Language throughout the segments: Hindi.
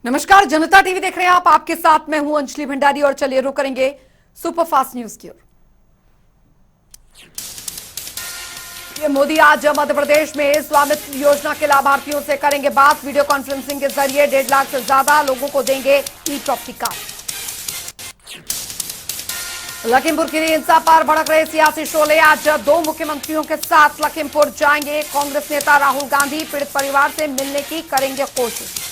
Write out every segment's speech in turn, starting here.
नमस्कार, जनता टीवी देख रहे हैं आप। आपके साथ मैं हूं अंजलि भंडारी और चलिए रुक करेंगे सुपरफास्ट न्यूज की ओर। पीएम मोदी आज मध्य प्रदेश में स्वामित्व योजना के लाभार्थियों से करेंगे बात। वीडियो कॉन्फ्रेंसिंग के जरिए 1.5 लाख से ज्यादा लोगों को देंगे ई प्रॉपर्टी कार्ड। लखीमपुर खीरी हिंसा पर भड़क रहे सियासी शोले आज 2 मुख्यमंत्रियों के साथ लखीमपुर जाएंगे। कांग्रेस नेता राहुल गांधी पीड़ित परिवार से मिलने की करेंगे कोशिश।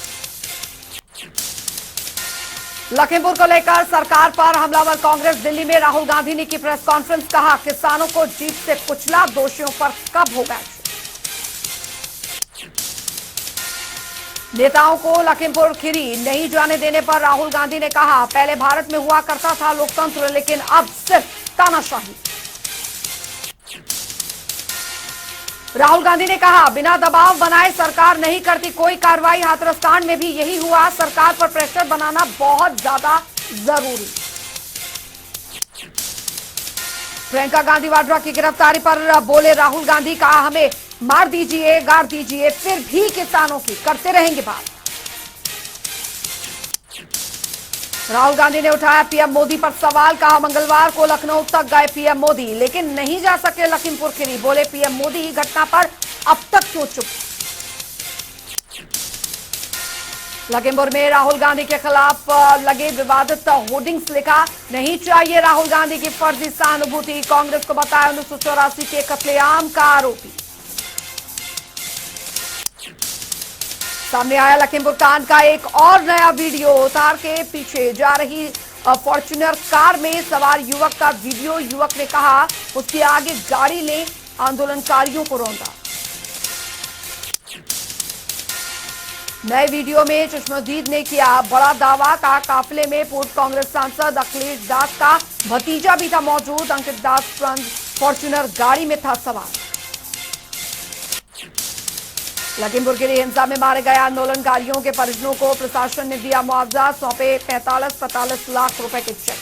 लखीमपुर को लेकर सरकार पर हमलावर कांग्रेस। दिल्ली में राहुल गांधी ने की प्रेस कॉन्फ्रेंस, कहा किसानों को जीत से कुचला, दोषियों पर कब होगा एक्शन। नेताओं को लखीमपुर खीरी नहीं जाने देने पर राहुल गांधी ने कहा पहले भारत में हुआ करता था लोकतंत्र, लेकिन अब सिर्फ तानाशाही। राहुल गांधी ने कहा बिना दबाव बनाए सरकार नहीं करती कोई कार्रवाई। हाथरस कांड में भी यही हुआ, सरकार पर प्रेशर बनाना बहुत ज्यादा जरूरी। प्रियंका गांधी वाड्रा की गिरफ्तारी पर बोले राहुल गांधी, कहा हमें मार दीजिए, गाड़ दीजिए, फिर भी किसानों की करते रहेंगे बात। राहुल गांधी ने उठाया पीएम मोदी पर सवाल, कहा मंगलवार को लखनऊ तक गए पीएम मोदी लेकिन नहीं जा सके लखीमपुर खीरी। बोले पीएम मोदी घटना पर अब तक क्यों चुप। लखीमपुर में राहुल गांधी के खिलाफ लगे विवादित होर्डिंग्स, लिखा नहीं चाहिए राहुल गांधी की फर्जी सहानुभूति। कांग्रेस को बताया 1984 के कत्लेआम का आरोपी। सामने आया लखीमपुर कांड का एक और नया वीडियो। तार के पीछे जा रही फॉर्च्यूनर कार में सवार युवक का वीडियो। युवक ने कहा उसके आगे गाड़ी ले आंदोलनकारियों को रौंदा। नए वीडियो में चश्मदीद ने किया बड़ा दावा, का काफिले में पूर्व कांग्रेस सांसद अखिलेश दास का भतीजा भी था मौजूद। अंकित दास फॉर्च्यूनर गाड़ी में था सवार। लखीमपुर खीरी हिंसा में मारे गए आंदोलनकारियों के परिजनों को प्रशासन ने दिया मुआवजा, सौंपे 45 लाख रुपए के चेक।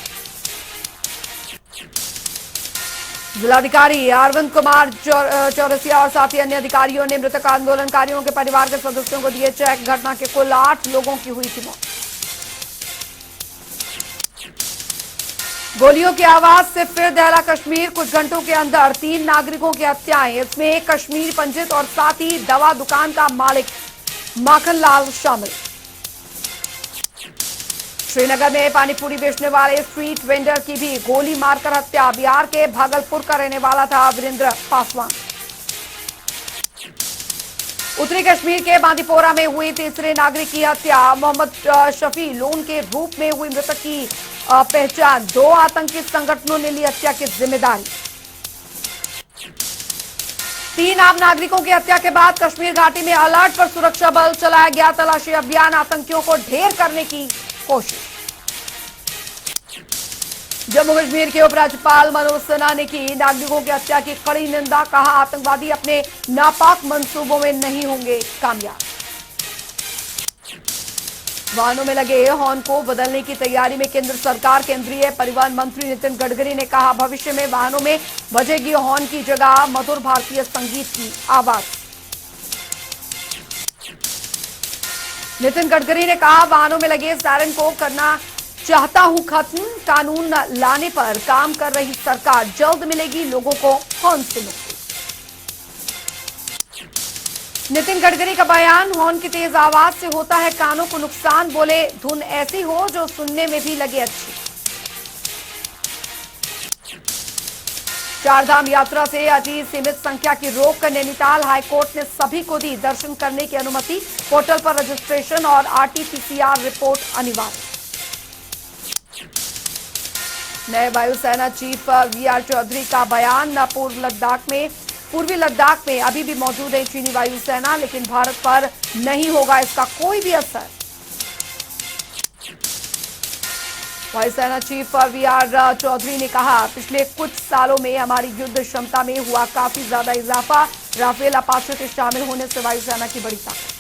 जिलाधिकारी अरविंद कुमार चौरसिया और साथी अन्य अधिकारियों ने मृतक आंदोलनकारियों के परिवार के सदस्यों को दिए चेक। घटना के कुल 8 लोगों की हुई थी मौत। गोलियों की आवाज से फिर दहला कश्मीर। कुछ घंटों के अंदर 3 नागरिकों की हत्याएं, इसमें एक कश्मीरी पंडित और साथ ही दवा दुकान का मालिक माखन लाल शामिल। श्रीनगर में पानीपुरी बेचने वाले स्ट्रीट वेंडर की भी गोली मारकर हत्या। बिहार के भागलपुर का रहने वाला था वीरेंद्र पासवान। उत्तरी कश्मीर के बांदीपोरा में हुई तीसरे नागरिक की हत्या। मोहम्मद शफी लोन के रूप में हुई मृतक की पहचान। 2 आतंकी संगठनों ने ली हत्या की जिम्मेदारी। 3 आम नागरिकों की हत्या के बाद कश्मीर घाटी में अलर्ट पर सुरक्षा बल चलाया गया तलाशी अभियान। आतंकियों को ढेर करने की कोशिश। जम्मू कश्मीर के उपराज्यपाल मनोज सिन्हा ने की नागरिकों की हत्या की कड़ी निंदा, कहा आतंकवादी अपने नापाक मंसूबों में नहीं होंगे कामयाब। वाहनों में लगे हॉर्न को बदलने की तैयारी में केंद्र सरकार। केंद्रीय परिवहन मंत्री नितिन गडकरी ने कहा भविष्य में वाहनों में बजेगी हॉर्न की जगह मधुर भारतीय संगीत की आवाज। नितिन गडकरी ने कहा वाहनों में लगे सायरन को करना चाहता हूं खत्म। कानून लाने पर काम कर रही सरकार, जल्द मिलेगी लोगों को हॉर्न से मुक्ति। नितिन गडकरी का बयान, हॉर्न की तेज आवाज से होता है कानों को नुकसान। बोले धुन ऐसी हो जो सुनने में भी लगे अच्छी। 4 धाम यात्रा से अति सीमित संख्या की रोक। नैनीताल हाईकोर्ट ने सभी को दी दर्शन करने की अनुमति। पोर्टल पर रजिस्ट्रेशन और RT-PCR रिपोर्ट अनिवार्य। नए वायुसेना चीफ VR चौधरी का बयान, पूर्वी लद्दाख में अभी भी मौजूद है चीनी वायुसेना, लेकिन भारत पर नहीं होगा इसका कोई भी असर। वायुसेना चीफ VR चौधरी ने कहा पिछले कुछ सालों में हमारी युद्ध क्षमता में हुआ काफी ज्यादा इजाफा। राफेल अपाचे के शामिल होने से वायुसेना की बड़ी ताकत।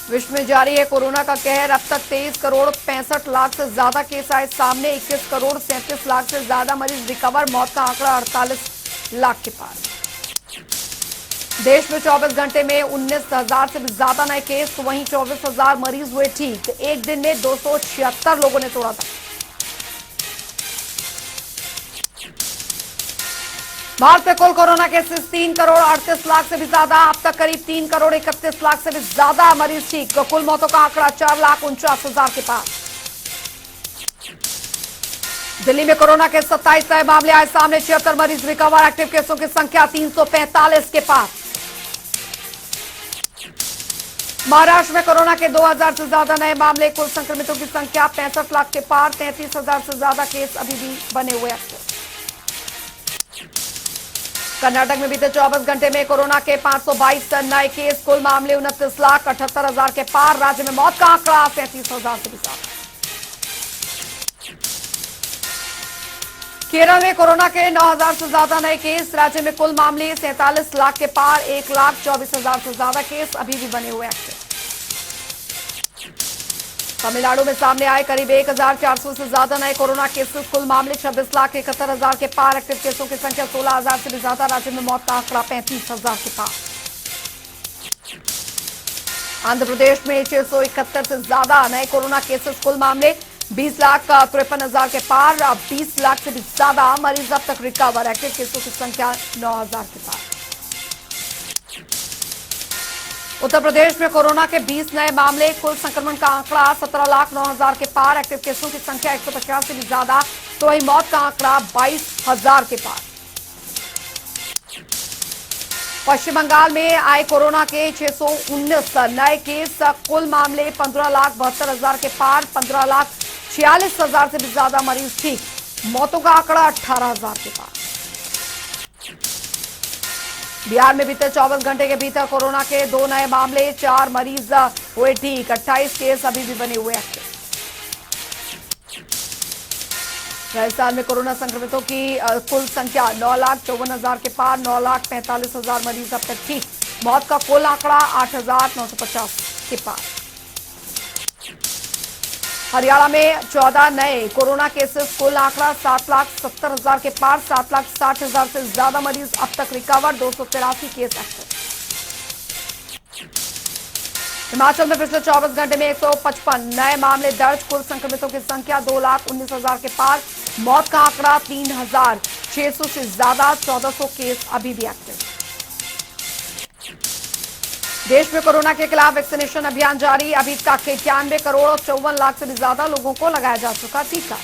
विश्व में जारी है कोरोना का कहर। अब तक 23 करोड़ 65 लाख से ज्यादा केस आए सामने। 21 करोड़ 37 लाख से ज्यादा मरीज रिकवर। मौत का आंकड़ा 48 लाख के पार। देश में 24 घंटे में 19,000 से भी ज्यादा नए केस, तो वहीं 24,000 मरीज हुए ठीक। एक दिन में 276 लोगों ने तोड़ा था। भारत में कुल कोरोना केसेस 3 करोड़ 38 लाख से भी ज्यादा। अब तक करीब 3 करोड़ 31 लाख से भी ज्यादा मरीज ठीक। कुल मौतों का आंकड़ा 4,49,000 के पार। दिल्ली में कोरोना के 27 नए मामले आए सामने, 76 मरीज रिकवर। एक्टिव केसों की संख्या 345 के पार। महाराष्ट्र में कोरोना के 2,000 से ज्यादा नए मामले, कुल संक्रमितों की संख्या 65 लाख के पार। 33,000 से ज्यादा केस अभी भी बने हुए एक्टिव। कर्नाटक में बीते 24 घंटे में कोरोना के 522 नए केस, कुल मामले 29,78,000 के पार। राज्य में मौत का आंकड़ा 37,000 से भी ज्यादा। केरल में कोरोना के 9,000 से ज्यादा नए केस, राज्य में कुल मामले 47 लाख के पार। 1,24,000 से ज्यादा केस अभी भी बने हुए एक्टिव। तमिलनाडु में सामने आए करीब 1,400 से ज्यादा नए कोरोना केसेस, कुल मामले 26,71,000 के पार। एक्टिव केसों की संख्या 16,000 से भी ज्यादा। राज्य में मौत का आंकड़ा 35,000 के पार। आंध्र प्रदेश में 671 से ज्यादा नए कोरोना केसेस, कुल मामले 20,53,000 के पार। 20 लाख से भी ज्यादा मरीज अब तक रिकवर। एक्टिव केसों की संख्या 9,000 के पार। उत्तर प्रदेश में कोरोना के 20 नए मामले, कुल संक्रमण का आंकड़ा 17,09,000 के पार। एक्टिव केसों की संख्या 150 से भी ज्यादा, तो वहीं मौत का आंकड़ा 22,000 के पार। पश्चिम बंगाल में आए कोरोना के 619 नए केस, कुल मामले 15,72,000 के पार। 15,46,000 से भी ज्यादा मरीज ठीक। मौतों का आंकड़ा 18,000 के पार। बिहार में बीते 24 घंटे के भीतर कोरोना के 2 नए मामले, 4 मरीज हुए ठीक। 28 केस अभी भी बने हुए एक्टिव। राजस्थान में कोरोना संक्रमितों की कुल संख्या 9,54,000 के पार। 9,45,000 मरीज अब तक ठीक। मौत का कुल आंकड़ा 8,950 के पार। हरियाणा में 14 नए कोरोना केसेस, कुल आंकड़ा 7,70,000 के पार। 7,60,000 से ज्यादा मरीज अब तक रिकवर। 283 case active. हिमाचल में पिछले 24 घंटे में 155 नए मामले दर्ज, कुल संक्रमितों की संख्या 2,19,000 के पार। मौत का आंकड़ा 3,600 से ज्यादा। 1,400 केस अभी भी एक्टिव। देश में कोरोना के खिलाफ वैक्सीनेशन अभियान जारी। अभी तक 91 करोड़ 54 लाख से भी ज्यादा लोगों को लगाया जा चुका टीका।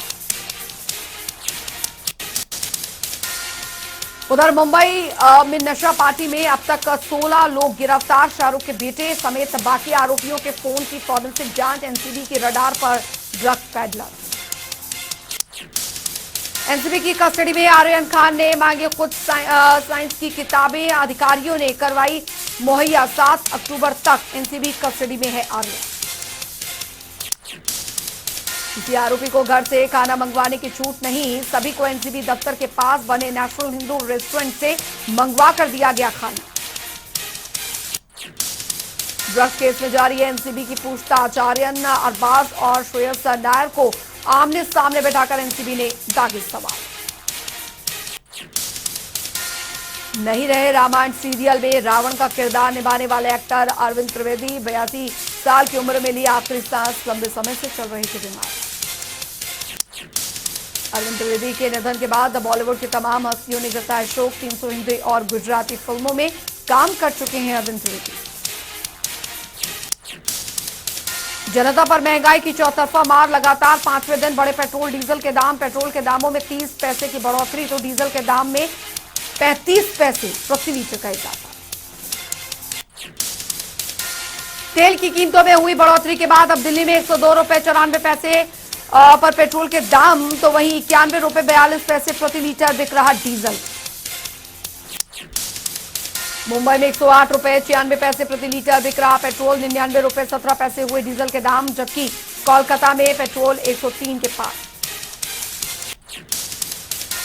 उधर मुंबई में नशा पार्टी में अब तक 16 लोग गिरफ्तार। शाहरुख के बेटे समेत बाकी आरोपियों के फोन की फॉरेंसिक जांच। एनसीबी की रडार पर ड्रग पैडलर। एनसीबी की कस्टडी में आर्यन खान ने मांगी कुछ साइंस की किताबें। अधिकारियों ने करवाई मुहैया। 7 अक्टूबर तक एनसीबी कस्टडी में है आर्यन। किसी आरोपी को घर से खाना मंगवाने की छूट नहीं। सभी को एनसीबी दफ्तर के पास बने नेशनल हिंदू रेस्टोरेंट से मंगवा कर दिया गया खाना। ड्रग्स केस में जारी है एनसीबी की पूछताछ। आर्यन, अरबाज और श्रेयस नायर को आमने सामने बैठाकर एनसीबी ने दागे सवाल। नहीं रहे रामायण सीरियल में रावण का किरदार निभाने वाले एक्टर अरविंद त्रिवेदी। 82 साल की उम्र में लिया आखिरी सांस। लंबे समय से चल रही थी बीमारी। अरविंद त्रिवेदी के निधन के बाद बॉलीवुड की तमाम हस्तियों ने जताया शोक। 300 हिंदी और गुजराती फिल्मों में काम कर चुके हैं अरविंद त्रिवेदी। जनता पर महंगाई की चौतरफा मार। लगातार 5वें दिन बढ़े पेट्रोल डीजल के दाम। पेट्रोल के दामों में 30 पैसे की बढ़ोतरी, तो डीजल के दाम में 35 पैसे प्रति लीटर का इजाफा। तेल की कीमतों में हुई बढ़ोतरी के बाद अब दिल्ली में 102 रुपए 94 पैसे पर पेट्रोल के दाम, तो वहीं 91 रुपए 42 पैसे प्रति लीटर बिक रहा डीजल। मुंबई में 108 रुपए 96 पैसे प्रति लीटर बिक रहा पेट्रोल। 99 रुपए 17 पैसे हुए डीजल के दाम, जबकि कोलकाता में पेट्रोल 103 के पास।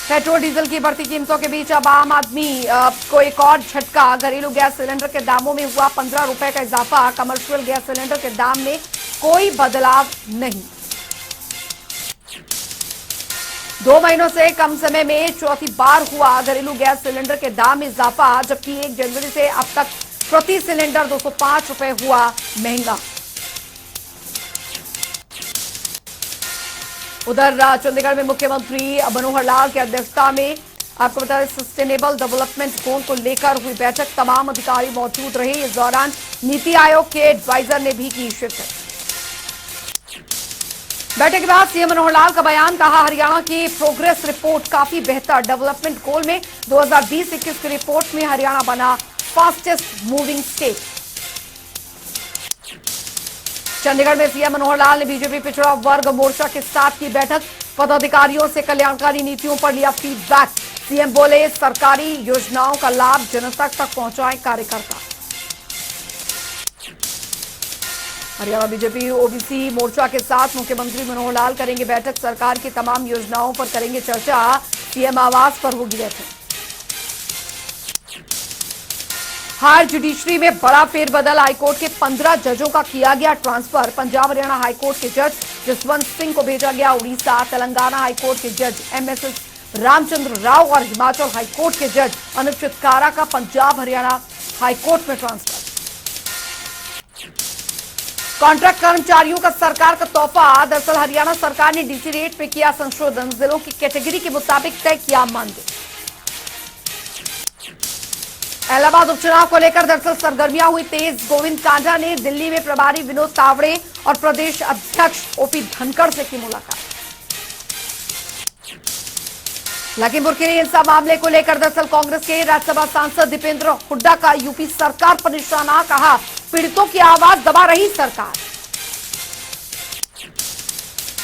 पेट्रोल डीजल की बढ़ती कीमतों के बीच अब आम आदमी को एक और झटका। घरेलू गैस सिलेंडर के दामों में हुआ 15 रुपए का इजाफा। कमर्शियल गैस सिलेंडर के दाम में कोई बदलाव नहीं। 2 महीनों से कम समय में चौथी बार हुआ घरेलू गैस सिलेंडर के दाम में इजाफा, जबकि 1 जनवरी से अब तक प्रति सिलेंडर 205 रुपए हुआ महंगा। उधर चंडीगढ़ में मुख्यमंत्री मनोहर लाल की अध्यक्षता में आपको बता दें सस्टेनेबल डेवलपमेंट गोल को लेकर हुई बैठक, तमाम अधिकारी मौजूद रहे। इस दौरान नीति आयोग के एडवाइजर ने भी की शिरकत। बैठक के बाद सीएम मनोहर लाल का बयान, कहा हरियाणा की प्रोग्रेस रिपोर्ट काफी बेहतर, डेवलपमेंट गोल में 2020-21 की रिपोर्ट में हरियाणा बना फास्टेस्ट मूविंग स्टेट। चंडीगढ़ में सीएम मनोहर लाल ने बीजेपी पिछड़ा वर्ग मोर्चा के साथ की बैठक, पदाधिकारियों से कल्याणकारी नीतियों पर लिया फीडबैक। सीएम बोले सरकारी योजनाओं का लाभ जनता तक पहुंचाएं कार्यकर्ता। हरियाणा बीजेपी ओबीसी मोर्चा के साथ मुख्यमंत्री मनोहर लाल करेंगे बैठक, सरकार की तमाम योजनाओं पर करेंगे चर्चा। सीएम आवास पर होगी बैठक। हायर जुडिशरी में बड़ा फेरबदल, हाईकोर्ट के 15 जजों का किया गया ट्रांसफर। पंजाब हरियाणा हाईकोर्ट के जज जसवंत सिंह को भेजा गया उड़ीसा, तेलंगाना हाईकोर्ट के जज एमएसएस रामचंद्र राव और हिमाचल हाईकोर्ट के जज अनुप चित्कारा का पंजाब हरियाणा हाईकोर्ट में ट्रांसफर। कॉन्ट्रैक्ट कर्मचारियों का सरकार का तोहफा, दरअसल हरियाणा सरकार ने डीसी रेट में किया संशोधन, जिलों की कैटेगरी के मुताबिक तय किया मानदेय। इलाहाबाद उपचुनाव को लेकर दरअसल सरगर्मियां हुई तेज, गोविंद कांडा ने दिल्ली में प्रभारी विनोद तावड़े और प्रदेश अध्यक्ष ओपी धनखड़ से की मुलाकात। लखीमपुर के हिंसा मामले को लेकर दरअसल कांग्रेस के राज्यसभा सांसद दीपेंद्र हुड्डा का यूपी सरकार पर निशाना, कहा पीड़ितों की आवाज दबा रही सरकार।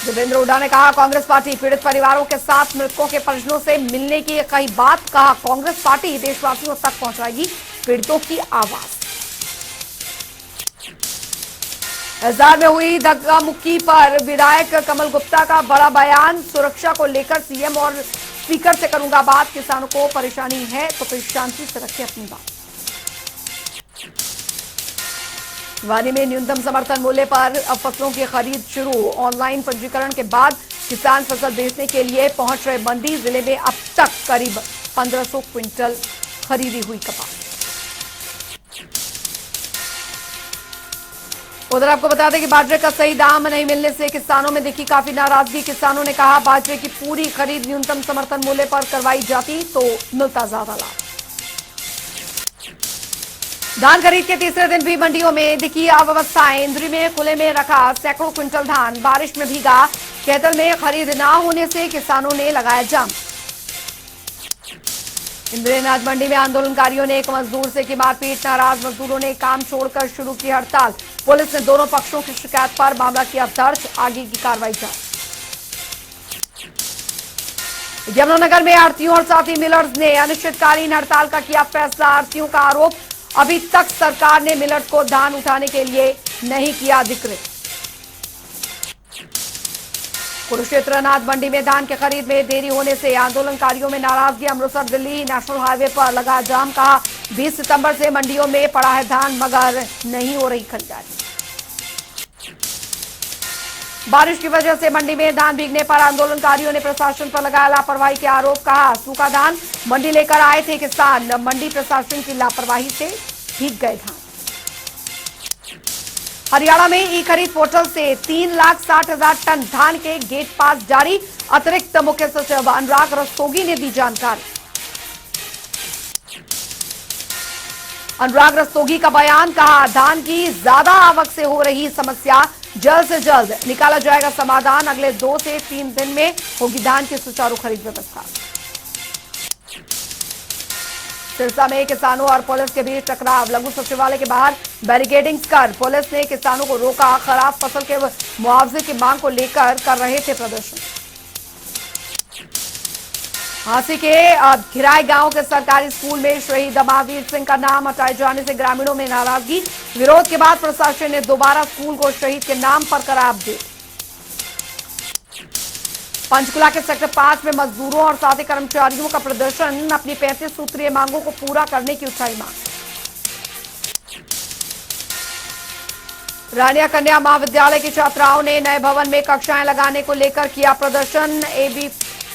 दीपेंद्र हुड्डा ने कहा कांग्रेस पार्टी पीड़ित परिवारों के साथ मृतकों के परिजनों से मिलने की कही बात, कहा कांग्रेस पार्टी देशवासियों तक पहुंचाएगी पीड़ितों की आवाज। हिसार में हुई धक्का मुक्की पर विधायक कमल गुप्ता का बड़ा बयान, सुरक्षा को लेकर सीएम और स्पीकर से करूंगा बात, किसानों को परेशानी है तो फिर शांति से रखें अपनी बात। वानी में न्यूनतम समर्थन मूल्य पर अब फसलों की खरीद शुरू, ऑनलाइन पंजीकरण के बाद किसान फसल बेचने के लिए पहुंच रहे मंडी। जिले में अब तक करीब 1500 क्विंटल खरीदी हुई कपास। उधर आपको बता दें कि बाजरे का सही दाम नहीं मिलने से किसानों में दिखी काफी नाराजगी। किसानों ने कहा बाजरे की पूरी खरीद न्यूनतम समर्थन मूल्य पर करवाई जाती तो मिलता ज्यादा लाभ। धान खरीद के तीसरे दिन भी मंडियों में दिखी अव्यवस्थाएं, इंद्री में खुले में रखा सैकड़ों क्विंटल धान, बारिश में भीगा, कैथल में खरीद न होने से किसानों ने लगाया जाम। इंद्री अनाज मंडी में आंदोलनकारियों ने एक मजदूर से की मारपीट, नाराज मजदूरों ने काम छोड़कर शुरू की हड़ताल। पुलिस ने दोनों पक्षों की शिकायत पर मामला किया दर्ज, आगे की कार्रवाई जारी। यमुनानगर में आढ़तियों और साथी मिलर्स ने अनिश्चितकालीन हड़ताल का किया फैसला। आढ़तियों का आरोप, अभी तक सरकार ने मिलर्स को धान उठाने के लिए नहीं किया अधिकृत। कुरुक्षेत्र अनाज मंडी में धान की खरीद में देरी होने से आंदोलनकारियों में नाराजगी। अमृतसर दिल्ली नेशनल हाईवे पर लगा जाम, कहा 20 सितंबर से मंडियों में पड़ा है धान मगर नहीं हो रही खरीदारी। बारिश की वजह से मंडी में धान भीगने पर आंदोलनकारियों ने प्रशासन पर लगाया लापरवाही के आरोप, कहा सूखा धान मंडी लेकर आए थे किसान, मंडी प्रशासन की लापरवाही से भीग गए धान। हरियाणा में ई खरीद पोर्टल से 3,60,000 टन धान के गेट पास जारी, अतिरिक्त मुख्य सचिव अनुराग रस्तोगी ने दी जानकारी। अनुराग रस्तोगी का बयान, कहा धान की ज्यादा आवक से हो रही समस्या जल्द से जल्द निकाला जाएगा समाधान, अगले 2 से 3 दिन में होगी धान की सुचारू खरीद व्यवस्था। सिरसा में किसानों और पुलिस के बीच टकराव, लघु सचिवालय के बाहर बैरिकेडिंग कर पुलिस ने किसानों को रोका, खराब फसल के मुआवजे की मांग को लेकर कर रहे थे प्रदर्शन। झांसी के घिराई गांव के सरकारी स्कूल में शहीद महावीर सिंह का नाम हटाए जाने से ग्रामीणों में नाराजगी, विरोध के बाद प्रशासन ने दोबारा स्कूल को शहीद के नाम पर करा अपडेट। पंचकुला के सेक्टर 5 में मजदूरों और साथी कर्मचारियों का प्रदर्शन, अपनी 35 सूत्रीय मांगों को पूरा करने की उठाई मांग। रानिया कन्या महाविद्यालय की छात्राओं ने नए भवन में कक्षाएं लगाने को लेकर किया प्रदर्शन,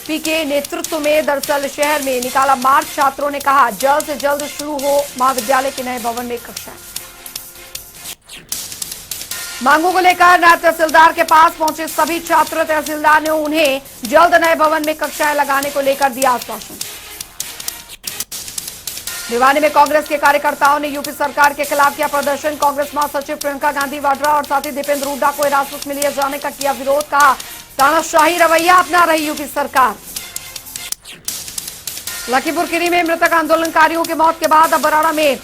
एसपी के नेतृत्व में दरअसल शहर में निकाला मार्च। छात्रों ने कहा जल्द से जल्द शुरू हो महाविद्यालय के नए भवन में कक्षाएं। मांगों को लेकर नायब तहसीलदार के पास पहुंचे सभी छात्र। तहसीलदार ने उन्हें जल्द नए भवन में कक्षाएं लगाने को लेकर दिया आश्वासन। भिवानी में कांग्रेस के कार्यकर्ताओं ने यूपी सरकार के खिलाफ किया प्रदर्शन। कांग्रेस महासचिव प्रियंका गांधी वाड्रा और साथी दीपेंद्र हुड्डा को हिरासत में लिए जाने का किया विरोध। कहा तानाशाही रवैया अपना रही यूपी सरकार। लखीमपुर खीरी में मृतक आंदोलनकारियों की मौत के बाद अब बराड़ा में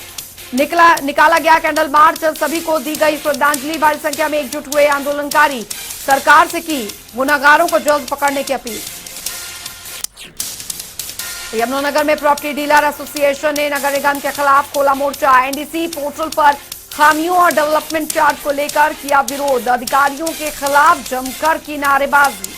निकाला गया कैंडल मार्च। सभी को दी गई श्रद्धांजलि। बड़ी संख्या में एकजुट हुए आंदोलनकारी सरकार से की गुनाहगारों को जल्द पकड़ने की अपील। यमुनानगर में प्रॉपर्टी डीलर एसोसिएशन ने नगर निगम के खिलाफ खोला मोर्चा। एनडीसी पोर्टल पर खामियों और डेवलपमेंट चार्ज को लेकर किया विरोध। अधिकारियों के खिलाफ जमकर की नारेबाजी।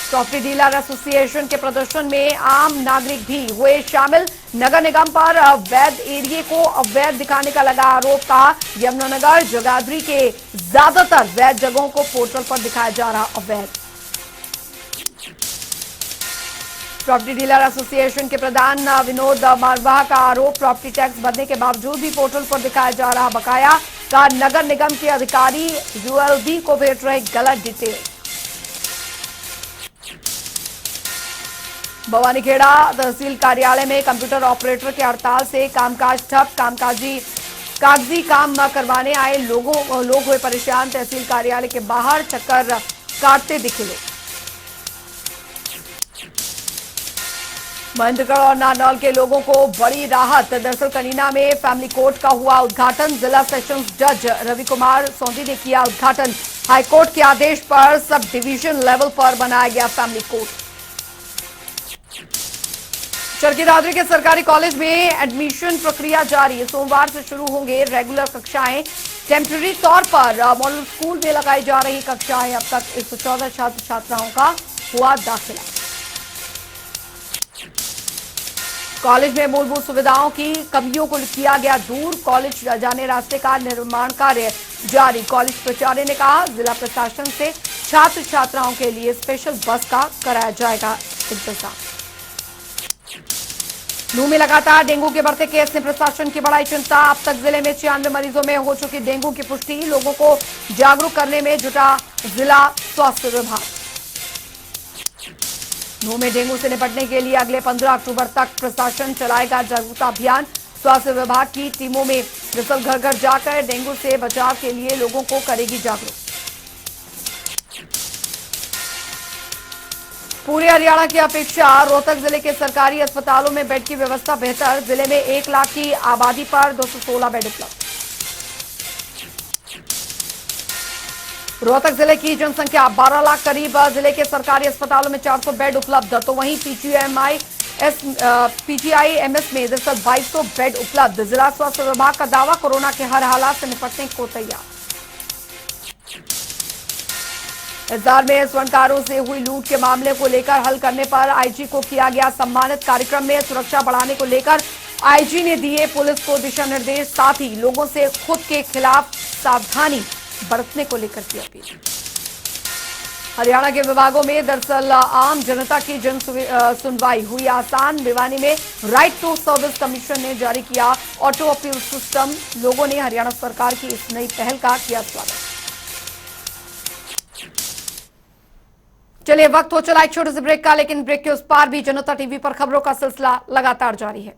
प्रॉपर्टी डीलर एसोसिएशन के प्रदर्शन में आम नागरिक भी हुए शामिल। नगर निगम पर अवैध एरिया को अवैध दिखाने का लगा आरोप। कहा यमुनानगर जगाधरी के ज्यादातर वैध जगहों को पोर्टल पर दिखाया जा रहा अवैध। प्रॉपर्टी डीलर एसोसिएशन के प्रधान विनोद मारवाह का आरोप प्रॉपर्टी टैक्स भरने के बावजूद भी पोर्टल पर दिखाया जा रहा बकाया। का नगर निगम के अधिकारी यूएलबी को भेज रहे गलत डिटेल। भवानीखेड़ा तहसील कार्यालय में कंप्यूटर ऑपरेटर के हड़ताल से कामकाज ठप। कागजी काम न करवाने आए लोग हुए परेशान। तहसील कार्यालय के बाहर चक्कर काटते दिखे लोग। महेंद्रगढ़ और नारनौल के लोगों को बड़ी राहत। दरअसल कनीना में फैमिली कोर्ट का हुआ उद्घाटन। जिला सेशंस जज रवि कुमार सोंधी ने किया उद्घाटन। हाईकोर्ट के आदेश पर सब डिवीजन लेवल पर बनाया गया फैमिली कोर्ट। चरखी दादरी के सरकारी कॉलेज में एडमिशन प्रक्रिया जारी। सोमवार से शुरू होंगे रेगुलर कक्षाएं। टेम्पररी तौर पर मॉडल स्कूल में लगाई जा रही कक्षाएं। अब तक 114 छात्र छात्राओं का हुआ दाखिला। कॉलेज में मूलभूत सुविधाओं की कमियों को किया गया दूर। कॉलेज जाने रास्ते का निर्माण कार्य जारी। कॉलेज प्राचार्य ने कहा जिला प्रशासन से छात्र छात्राओं के लिए स्पेशल बस का कराया जाएगा इंतजाम। नूंह में लगातार डेंगू के बढ़ते केस ने प्रशासन की बढ़ाई चिंता। अब तक जिले में 96 मरीजों में हो चुकी डेंगू की पुष्टि। लोगों को जागरूक करने में जुटा जिला स्वास्थ्य विभाग। नूंह में डेंगू से निपटने के लिए अगले 15 अक्टूबर तक प्रशासन चलाएगा जागरूकता अभियान। स्वास्थ्य विभाग की टीमों में दरअसल घर घर जाकर डेंगू से बचाव के लिए लोगों को करेगी जागरूक। पूरे हरियाणा की अपेक्षा रोहतक जिले के सरकारी अस्पतालों में बेड की व्यवस्था बेहतर। जिले में 1 लाख की आबादी पर 216 बेड उपलब्ध। रोहतक जिले की जनसंख्या 12 लाख करीब। जिले के सरकारी अस्पतालों में 400 बेड उपलब्ध। तो वहीं पीजीआईएमएस में दरअसल 2200 बेड उपलब्ध। जिला स्वास्थ्य विभाग का दावा कोरोना के हर हालात से निपटने को तैयार। हिसार में स्वर्णकारों से हुई लूट के मामले को लेकर हल करने पर आईजी को किया गया सम्मानित। कार्यक्रम में सुरक्षा बढ़ाने को लेकर आईजी ने दिए पुलिस को दिशा निर्देश। साथ ही लोगों से खुद के खिलाफ सावधानी बरतने को लेकर की अपील। हरियाणा के विभागों में दरअसल आम जनता की जन सुनवाई हुई आसान। भिवानी में राइट टू सर्विस कमीशन ने जारी किया ऑटो अपील सिस्टम। लोगों ने हरियाणा सरकार की इस नई पहल का किया स्वागत। चलिए वक्त हो चला एक छोटे से ब्रेक का, लेकिन ब्रेक के उस पार भी जनता टीवी पर खबरों का सिलसिला लगातार जारी है।